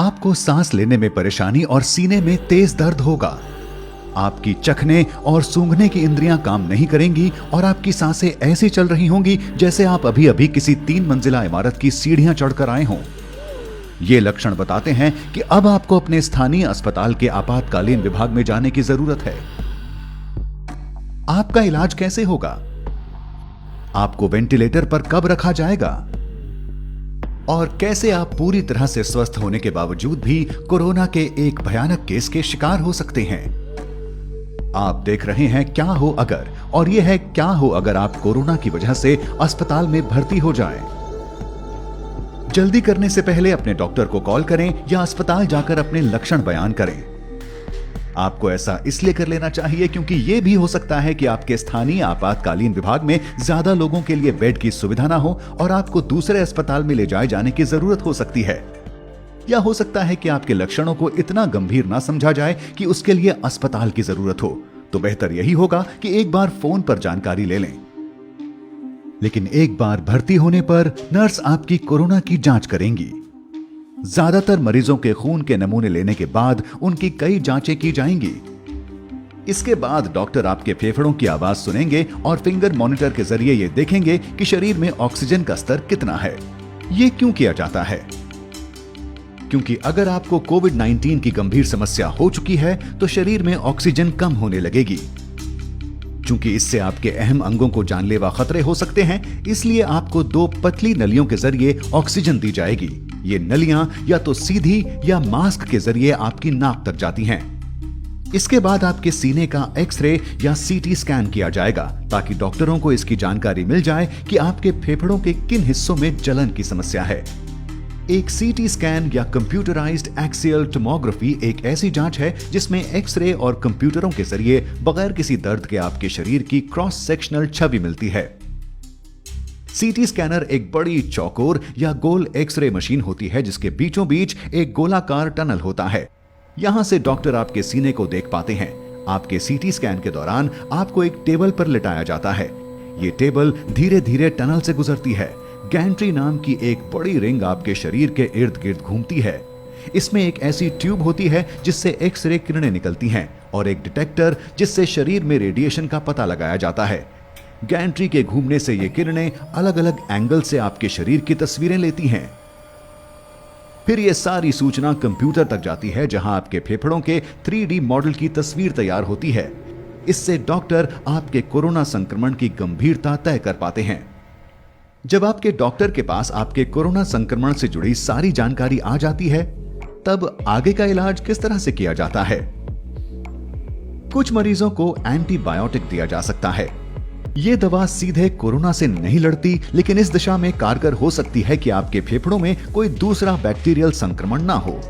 आपको सांस लेने में परेशानी और सीने में तेज दर्द होगा। आपकी चखने और सूंघने की इंद्रियां काम नहीं करेंगी और आपकी सांसें ऐसी चल रही होंगी जैसे आप अभी अभी किसी 3 मंजिला इमारत की सीढ़ियां चढ़कर आए हों। ये लक्षण बताते हैं कि अब आपको अपने स्थानीय अस्पताल के आपातकालीन विभाग में जाने की जरूरत है। आपका इलाज कैसे होगा? आपको वेंटिलेटर पर कब रखा जाएगा? और कैसे आप पूरी तरह से स्वस्थ होने के बावजूद भी कोरोना के एक भयानक केस के शिकार हो सकते हैं। आप देख रहे हैं क्या हो अगर, और यह है क्या हो अगर आप कोरोना की वजह से अस्पताल में भर्ती हो जाएं। जल्दी करने से पहले अपने डॉक्टर को कॉल करें या अस्पताल जाकर अपने लक्षण बयान करें। आपको ऐसा इसलिए कर लेना चाहिए क्योंकि यह भी हो सकता है कि आपके स्थानीय आपातकालीन विभाग में ज्यादा लोगों के लिए बेड की सुविधा ना हो और आपको दूसरे अस्पताल में ले जाए जाने की जरूरत हो सकती है। या हो सकता है कि आपके लक्षणों को इतना गंभीर ना समझा जाए कि उसके लिए अस्पताल की जरूरत हो। तो बेहतर यही होगा कि एक बार फोन पर जानकारी ले लें। लेकिन एक बार भर्ती होने पर नर्स आपकी कोरोना की जांच करेंगी। ज्यादातर मरीजों के खून के नमूने लेने के बाद उनकी कई जांचें की जाएंगी। इसके बाद डॉक्टर आपके फेफड़ों की आवाज सुनेंगे और फिंगर मॉनिटर के जरिए ये देखेंगे कि शरीर में ऑक्सीजन का स्तर कितना है। ये क्यों किया जाता है? क्योंकि अगर आपको कोविड-19 की गंभीर समस्या हो चुकी है तो शरीर में ऑक्सीजन कम होने लगेगी। चूंकि इससे आपके अहम अंगों को जानलेवा खतरे हो सकते हैं, इसलिए आपको 2 पतली नलियों के जरिए ऑक्सीजन दी जाएगी। ये नलियां या तो सीधी या मास्क के जरिए आपकी नाक तक जाती हैं। इसके बाद आपके सीने का एक्सरे या सीटी स्कैन किया जाएगा ताकि डॉक्टरों को इसकी जानकारी मिल जाए कि आपके फेफड़ों के किन हिस्सों में जलन की समस्या है। एक सीटी स्कैन या कंप्यूटराइज्ड एक्सियल टोमोग्राफी एक ऐसी जांच है जिसमें एक्सरे और कंप्यूटरों के जरिए बगैर किसी दर्द के आपके शरीर की क्रॉस सेक्शनल छवि मिलती है। सीटी स्कैनर एक बड़ी चौकोर या गोल एक्सरे मशीन होती है जिसके बीचों बीच एक गोलाकार टनल होता है। यहां से डॉक्टर आपके सीने को देख पाते हैं। आपके सीटी स्कैन के दौरान आपको एक टेबल पर लिटाया जाता है। ये टेबल धीरे धीरे टनल से गुजरती है। गैंट्री नाम की एक बड़ी रिंग आपके शरीर के इर्द गिर्द घूमती है। इसमें एक ऐसी ट्यूब होती है जिससे एक्सरे किरणें निकलती हैं और एक डिटेक्टर जिससे शरीर में रेडिएशन का पता लगाया जाता है। गैंट्री के घूमने से ये किरणें अलग अलग एंगल से आपके शरीर की तस्वीरें लेती हैं। फिर ये सारी सूचना कंप्यूटर तक जाती है जहां आपके फेफड़ों के 3D मॉडल की तस्वीर तैयार होती है। इससे डॉक्टर आपके कोरोना संक्रमण की गंभीरता तय कर पाते हैं। जब आपके डॉक्टर के पास आपके कोरोना संक्रमण से जुड़ी सारी जानकारी आ जाती है, तब आगे का इलाज किस तरह से किया जाता है? कुछ मरीजों को एंटीबायोटिक दिया जा सकता है। यह दवा सीधे कोरोना से नहीं लड़ती, लेकिन इस दिशा में कारगर हो सकती है कि आपके फेफड़ों में कोई दूसरा बैक्टीरियल संक्रमण ना हो।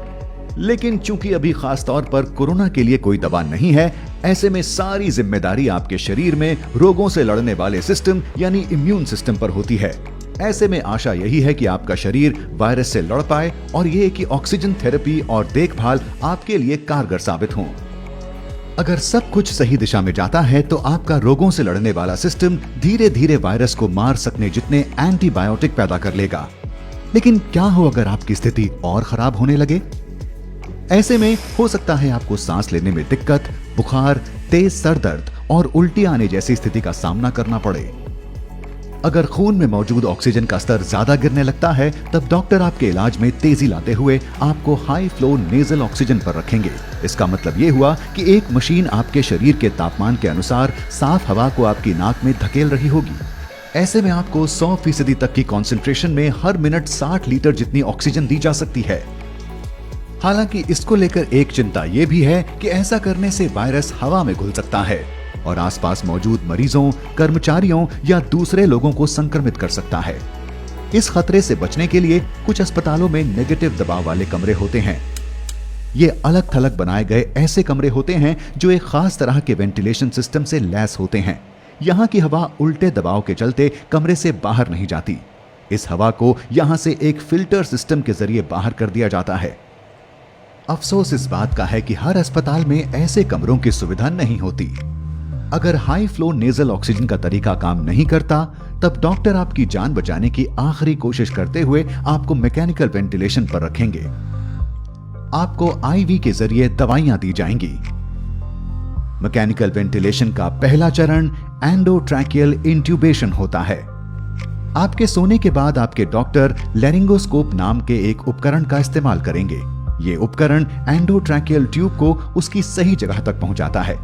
लेकिन चूंकि अभी खास तौर पर कोरोना के लिए कोई दवा नहीं है, ऐसे में सारी जिम्मेदारी आपके शरीर में रोगों से लड़ने वाले सिस्टम यानी इम्यून सिस्टम पर होती है। ऐसे में आशा यही है कि आपका शरीर वायरस से लड़ पाए और ये कि ऑक्सीजन थेरेपी और देखभाल आपके लिए कारगर साबित हों। अगर सब कुछ सही दिशा में जाता है तो आपका रोगों से लड़ने वाला सिस्टम धीरे धीरे वायरस को मार सकने जितने एंटीबायोटिक पैदा कर लेगा। लेकिन क्या हो अगर आपकी स्थिति और खराब होने लगे? ऐसे में हो सकता है आपको सांस लेने में दिक्कत, बुखार, तेज सर दर्द और उल्टी आने जैसी स्थिति का सामना करना पड़े। अगर खून में मौजूद ऑक्सीजन का स्तर ज्यादा गिरने लगता है, तब डॉक्टर आपके इलाज में तेजी लाते हुए आपको हाई फ्लो नेजल ऑक्सीजन पर रखेंगे। इसका मतलब ये हुआ कि एक मशीन आपके शरीर के तापमान के अनुसार साफ हवा को आपकी नाक में धकेल रही होगी। ऐसे में आपको 100% तक की कॉन्सेंट्रेशन में हर मिनट 60 लीटर जितनी ऑक्सीजन दी जा सकती है। हालांकि इसको लेकर एक चिंता यह भी है कि ऐसा करने से वायरस हवा में घुल सकता है और आसपास मौजूद मरीजों, कर्मचारियों या दूसरे लोगों को संक्रमित कर सकता है। इस खतरे से बचने के लिए कुछ अस्पतालों में नेगेटिव दबाव वाले कमरे होते हैं। ये अलग थलग बनाए गए ऐसे कमरे होते हैं जो एक खास तरह के वेंटिलेशन सिस्टम से लैस होते हैं। यहाँ की हवा उल्टे दबाव के चलते कमरे से बाहर नहीं जाती। इस हवा को यहाँ से एक फिल्टर सिस्टम के जरिए बाहर कर दिया जाता है। अफसोस इस बात का है कि हर अस्पताल में ऐसे कमरों की सुविधा नहीं होती। अगर हाई फ्लो नेजल ऑक्सीजन का तरीका काम नहीं करता, तब डॉक्टर आपकी जान बचाने की आखिरी कोशिश करते हुए आपको मैकेनिकल वेंटिलेशन पर रखेंगे। आपको आईवी के जरिए दवाइयां दी जाएंगी। मैकेनिकल वेंटिलेशन का पहला चरण एंडोट्रैकियल इंट्यूबेशन होता है। आपके सोने के बाद आपके डॉक्टर लैरिंगोस्कोप नाम के एक उपकरण का इस्तेमाल करेंगे। ये उपकरण एंडोट्रैकियल ट्यूब को उसकी सही जगह तक पहुंचाता है।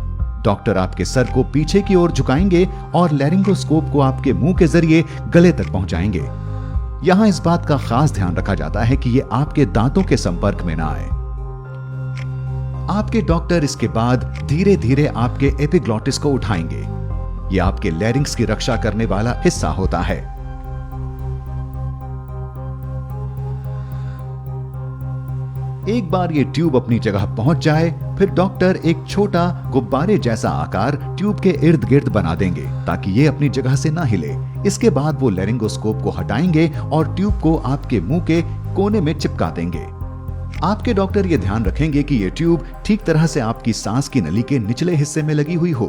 डॉक्टर आपके सर को पीछे की ओर झुकाएंगे और लैरिंगोस्कोप को आपके मुंह के जरिए गले तक पहुंचाएंगे। यहां इस बात का खास ध्यान रखा जाता है कि ये आपके दांतों के संपर्क में ना आए। आपके डॉक्टर इसके बाद धीरे धीरे आपके एपिग्लॉटिस को उठाएंगे। ये आपके लैरिंग्स की रक्षा करने वाला हिस्सा होता है। एक बार ये ट्यूब अपनी जगह पहुंच जाए, फिर डॉक्टर एक छोटा गुब्बारे जैसा आकार ट्यूब के इर्द गिर्द बना देंगे ताकि ये अपनी जगह से ना हिले। इसके बाद वो लैरिंगोस्कोप को हटाएंगे और ट्यूब को आपके मुंह के कोने में चिपका देंगे। आपके डॉक्टर ये ध्यान रखेंगे कि ये ट्यूब ठीक तरह से आपकी सांस की नली के निचले हिस्से में लगी हुई हो।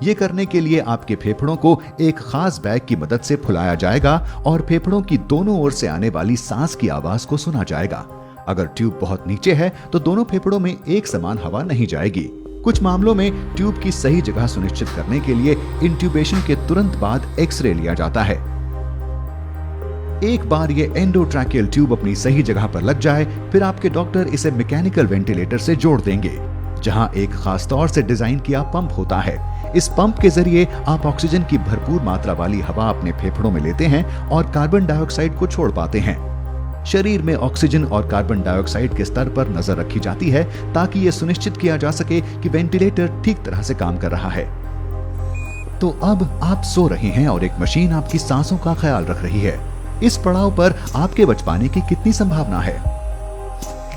ये करने के लिए आपके फेफड़ों को एक खास बैग की मदद से फुलाया जाएगा और फेफड़ों की दोनों ओर से आने वाली सांस की आवाज को सुना जाएगा। अगर ट्यूब बहुत नीचे है तो दोनों फेफड़ों में एक समान हवा नहीं जाएगी। कुछ मामलों में ट्यूब की सही जगह सुनिश्चित करने के लिए इंट्यूबेशन के तुरंत बाद एक्सरे लिया जाता है। एक बार ये एंडोट्रैकियल ट्यूब अपनी सही जगह पर लग जाए, फिर आपके डॉक्टर इसे मैकेनिकल वेंटिलेटर से जोड़ देंगे, जहां एक खास तौर से डिजाइन किया पंप होता है। इस पंप के जरिए आप ऑक्सीजन की भरपूर मात्रा वाली हवा अपने फेफड़ों में लेते हैं और कार्बन डाइऑक्साइड को छोड़ पाते हैं। शरीर में ऑक्सीजन और कार्बन डाइऑक्साइड के स्तर पर नजर रखी जाती है ताकि यह सुनिश्चित किया जा सके कि वेंटिलेटर ठीक तरह से काम कर रहा है। तो अब आप सो रहे हैं और एक मशीन आपकी सांसों का ख्याल रख रही है। इस पड़ाव पर आपके बच पाने की कितनी संभावना है?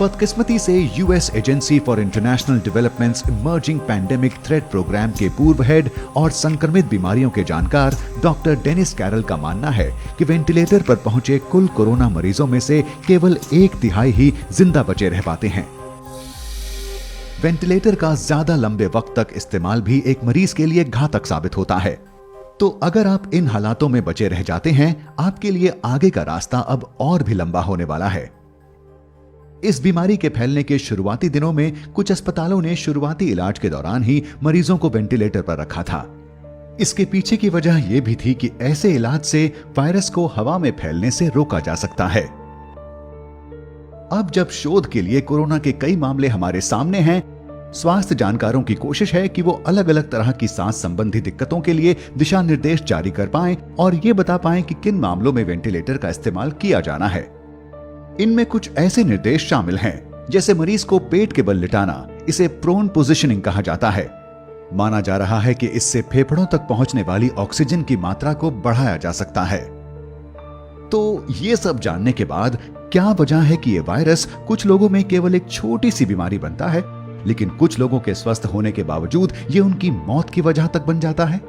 बदकिस्मती से US agency for international developments emerging pandemic threat program के पूर्व हेड और संक्रमित बीमारियों के जानकार डॉक्टर डेनिस कैरल का मानना है कि वेंटिलेटर पर पहुंचे कुल कोरोना मरीजों में से केवल 1/3 ही जिंदा बचे रह पाते हैं। वेंटिलेटर का ज्यादा लंबे वक्त तक इस्तेमाल भी एक मरीज के लिए घातक साबित होता है। तो अगर आप इन हालातों में बचे रह जाते हैं, आपके लिए आगे का रास्ता अब और भी लंबा होने वाला है। इस बीमारी के फैलने के शुरुआती दिनों में कुछ अस्पतालों ने शुरुआती इलाज के दौरान ही मरीजों को वेंटिलेटर पर रखा था। इसके पीछे की वजह यह भी थी कि ऐसे इलाज से वायरस को हवा में फैलने से रोका जा सकता है। अब जब शोध के लिए कोरोना के कई मामले हमारे सामने हैं, स्वास्थ्य जानकारों की कोशिश है कि वो अलग अलग तरह की सांस संबंधी दिक्कतों के लिए दिशा निर्देश जारी कर पाएं और ये बता पाएं कि किन मामलों में वेंटिलेटर का इस्तेमाल किया जाना है। इनमें कुछ ऐसे निर्देश शामिल हैं, जैसे मरीज को पेट के बल लिटाना, इसे प्रोन पोजिशनिंग कहा जाता है। माना जा रहा है कि इससे फेफड़ों तक पहुंचने वाली ऑक्सीजन की मात्रा को बढ़ाया जा सकता है। तो ये सब जानने के बाद क्या वजह है कि ये वायरस कुछ लोगों में केवल एक छोटी सी बीमारी बनता है, लेकिन कुछ लोगों के स्वस्थ होने के बावजूद ये उनकी मौत की वजह तक बन जाता है?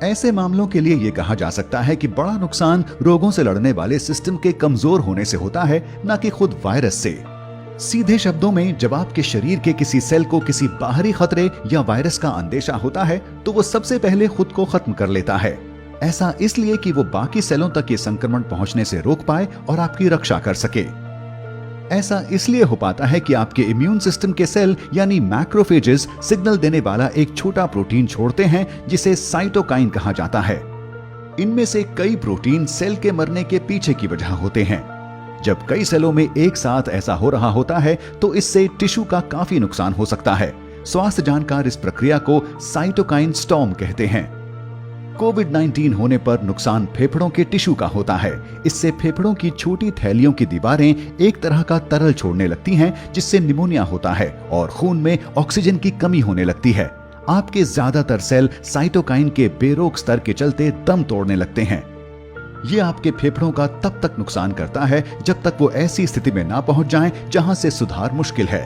ऐसे मामलों के लिए यह कहा जा सकता है कि बड़ा नुकसान रोगों से लड़ने वाले सिस्टम के कमजोर होने से होता है, न कि खुद वायरस से। सीधे शब्दों में, जब आपके शरीर के किसी सेल को किसी बाहरी खतरे या वायरस का अंदेशा होता है तो वो सबसे पहले खुद को खत्म कर लेता है। ऐसा इसलिए कि वो बाकी सेलों तक ये संक्रमण पहुंचने से रोक पाए और आपकी रक्षा कर सके। ऐसा इसलिए हो पाता है कि आपके इम्यून सिस्टम के सेल यानी मैक्रोफेजेस सिग्नल देने वाला एक छोटा प्रोटीन छोड़ते हैं जिसे साइटोकाइन कहा जाता है। इनमें से कई प्रोटीन सेल के मरने के पीछे की वजह होते हैं। जब कई सेलों में एक साथ ऐसा हो रहा होता है तो इससे टिश्यू का काफी नुकसान हो सकता है। स्वास्थ्य जानकार इस प्रक्रिया को साइटोकाइन स्टॉर्म कहते हैं। कोविड-19 होने पर नुकसान फेफड़ों के टिश्यू का होता है। इससे फेफड़ों की छोटी थैलियों की दीवारें एक तरह का तरल छोड़ने लगती हैं, जिससे निमोनिया होता है और खून में ऑक्सीजन की कमी होने लगती है। आपके ज्यादातर सेल साइटोकाइन के बेरोक स्तर के चलते दम तोड़ने लगते हैं। ये आपके फेफड़ों का तब तक नुकसान करता है जब तक वो ऐसी स्थिति में ना पहुंच जाएं जहां से सुधार मुश्किल है।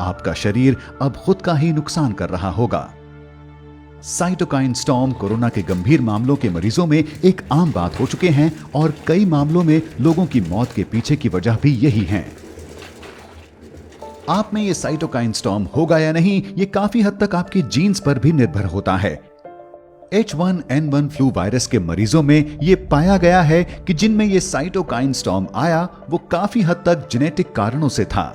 आपका शरीर अब खुद का ही नुकसान कर रहा होगा। साइटोकाइन स्टॉर्म कोरोना के गंभीर मामलों के मरीजों में एक आम बात हो चुके हैं और कई मामलों में लोगों की मौत के पीछे की वजह भी यही है। आप में ये साइटोकाइन स्टॉर्म होगा या नहीं, ये काफी हद तक आपके जीन्स पर भी निर्भर होता है। H1N1 फ्लू वायरस के मरीजों में ये पाया गया है कि जिनमें ये साइटोकाइन स्टॉर्म आया वो काफी हद तक जेनेटिक कारणों से था।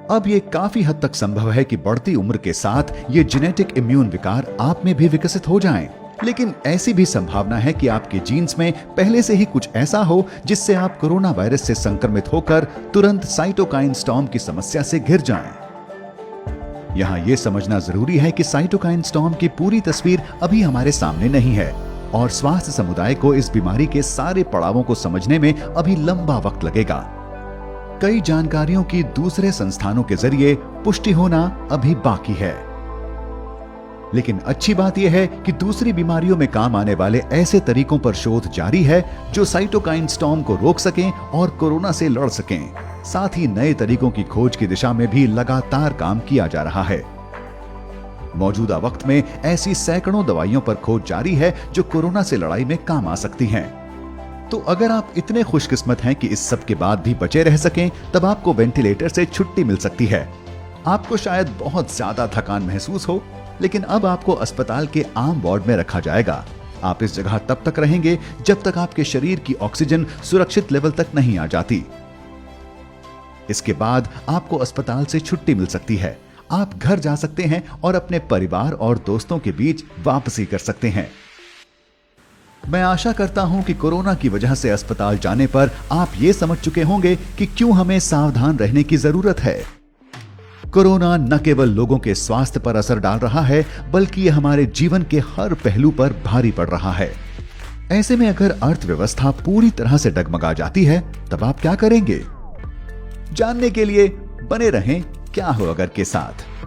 अब ये काफी हद तक संभव है कि बढ़ती उम्र के साथ ये जेनेटिक इम्यून विकार आप में भी विकसित हो जाएं। लेकिन ऐसी भी संभावना है कि आपके जीन्स में पहले से ही कुछ ऐसा हो जिससे आप कोरोना वायरस से संक्रमित होकर तुरंत साइटोकाइन स्टॉर्म की समस्या से घिर जाएं। यहाँ ये समझना जरूरी है कि साइटोकाइन स्टॉर्म की पूरी तस्वीर अभी हमारे सामने नहीं है और स्वास्थ्य समुदाय को इस बीमारी के सारे पड़ावों को समझने में अभी लंबा वक्त लगेगा। कई जानकारियों की दूसरे संस्थानों के जरिए पुष्टि होना अभी बाकी है। लेकिन अच्छी बात यह है कि दूसरी बीमारियों में काम आने वाले ऐसे तरीकों पर शोध जारी है जो साइटोकाइन स्टॉर्म को रोक सकें और कोरोना से लड़ सकें। साथ ही नए तरीकों की खोज की दिशा में भी लगातार काम किया जा रहा है। मौजूदा वक्त में ऐसी सैकड़ों दवाइयों पर खोज जारी है जो कोरोना से लड़ाई में काम आ सकती हैं। तो अगर आप इतने खुशकिस्मत हैं कि इस सब के बाद भी बचे रह सकें, तब आपको वेंटिलेटर से छुट्टी मिल सकती है। आपको शायद बहुत ज्यादा थकान महसूस हो, लेकिन अब आपको अस्पताल के आम वार्ड में रखा जाएगा। आप इस जगह तब तक रहेंगे जब तक आपके शरीर की ऑक्सीजन सुरक्षित लेवल तक नहीं आ जाती। इसके बाद आपको अस्पताल से छुट्टी मिल सकती है। आप घर जा सकते हैं और अपने परिवार और दोस्तों के बीच वापसी कर सकते हैं। मैं आशा करता हूं कि कोरोना की वजह से अस्पताल जाने पर आप ये समझ चुके होंगे कि क्यों हमें सावधान रहने की जरूरत है। कोरोना न केवल लोगों के स्वास्थ्य पर असर डाल रहा है, बल्कि यह हमारे जीवन के हर पहलू पर भारी पड़ रहा है। ऐसे में अगर अर्थव्यवस्था पूरी तरह से डगमगा जाती है, तब आप क्या करेंगे? जानने के लिए बने रहें क्या हो अगर के साथ।